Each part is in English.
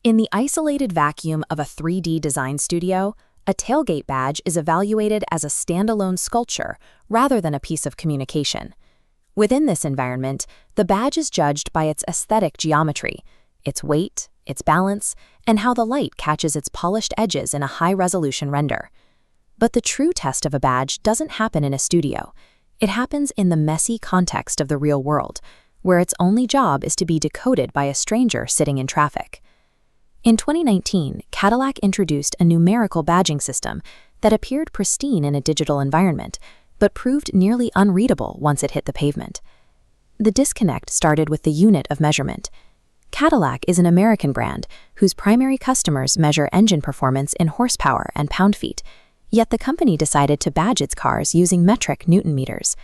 In the isolated vacuum of a 3D design studio, a tailgate badge is evaluated as a standalone sculpture rather than a piece of communication. Within this environment, the badge is judged by its aesthetic geometry, its weight, its balance, and how the light catches its polished edges in a high-resolution render. But the true test of a badge doesn't happen in a studio. It happens in the messy context of the real world, where its only job is to be decoded by a stranger sitting in traffic. In 2019, Cadillac introduced a numerical badging system that appeared pristine in a digital environment, but proved nearly unreadable once it hit the pavement. The disconnect started with the unit of measurement. Cadillac is an American brand whose primary customers measure engine performance in horsepower and pound-feet, yet the company decided to badge its cars using metric Newton meters.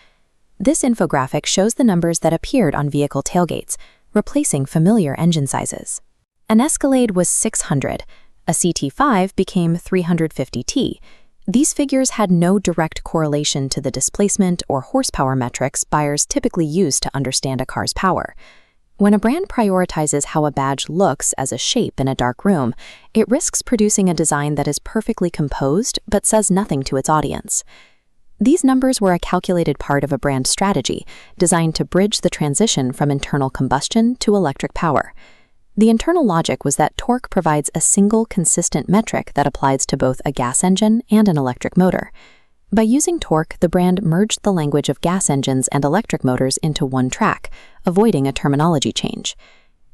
This infographic shows the numbers that appeared on vehicle tailgates, replacing familiar engine sizes. An Escalade was 600, a CT5 became 350T. These figures had no direct correlation to the displacement or horsepower metrics buyers typically use to understand a car's power. When a brand prioritizes how a badge looks as a shape in a dark room, it risks producing a design that is perfectly composed but says nothing to its audience. These numbers were a calculated part of a brand strategy designed to bridge the transition from internal combustion to electric power. The internal logic was that torque provides a single consistent metric that applies to both a gas engine and an electric motor. By using torque, the brand merged the language of gas engines and electric motors into one track, avoiding a terminology change.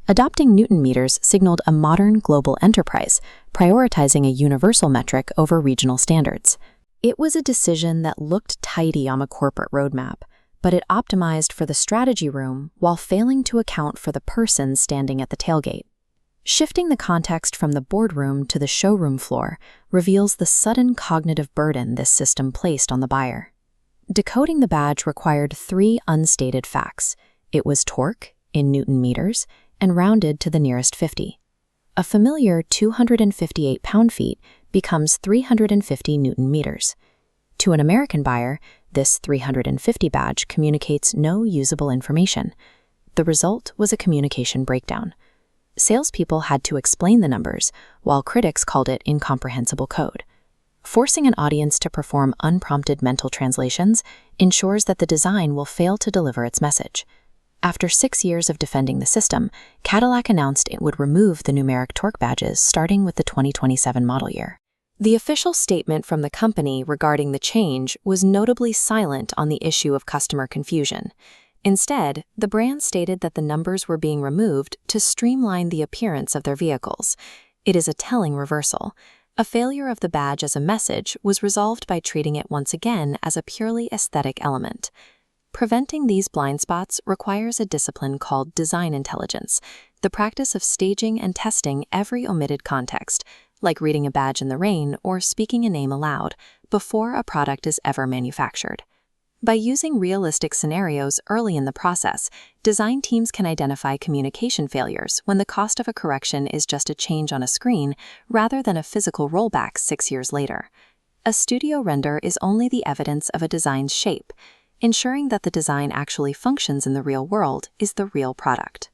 Adopting Newton meters signaled a modern global enterprise, prioritizing a universal metric over regional standards. It was a decision that looked tidy on a corporate roadmap, but it optimized for the strategy room while failing to account for the person standing at the tailgate. Shifting the context from the boardroom to the showroom floor reveals the sudden cognitive burden this system placed on the buyer. Decoding the badge required 3 unstated facts. It was torque, in Newton meters, and rounded to the nearest 50. A familiar 258 pound-feet becomes 350 Newton meters. To an American buyer, this 350 badge communicates no usable information. The result was a communication breakdown. Salespeople had to explain the numbers, while critics called it incomprehensible code. Forcing an audience to perform unprompted mental translations ensures that the design will fail to deliver its message. After 6 years of defending the system, Cadillac announced it would remove the numeric torque badges starting with the 2027 model year. The official statement from the company regarding the change was notably silent on the issue of customer confusion. Instead, the brand stated that the numbers were being removed to streamline the appearance of their vehicles. It is a telling reversal. A failure of the badge as a message was resolved by treating it once again as a purely aesthetic element. Preventing these blind spots requires a discipline called design intelligence, the practice of staging and testing every omitted context, like reading a badge in the rain or speaking a name aloud, before a product is ever manufactured. By using realistic scenarios early in the process, design teams can identify communication failures when the cost of a correction is just a change on a screen rather than a physical rollback 6 years later. A studio render is only the evidence of a design's shape. Ensuring that the design actually functions in the real world is the real product.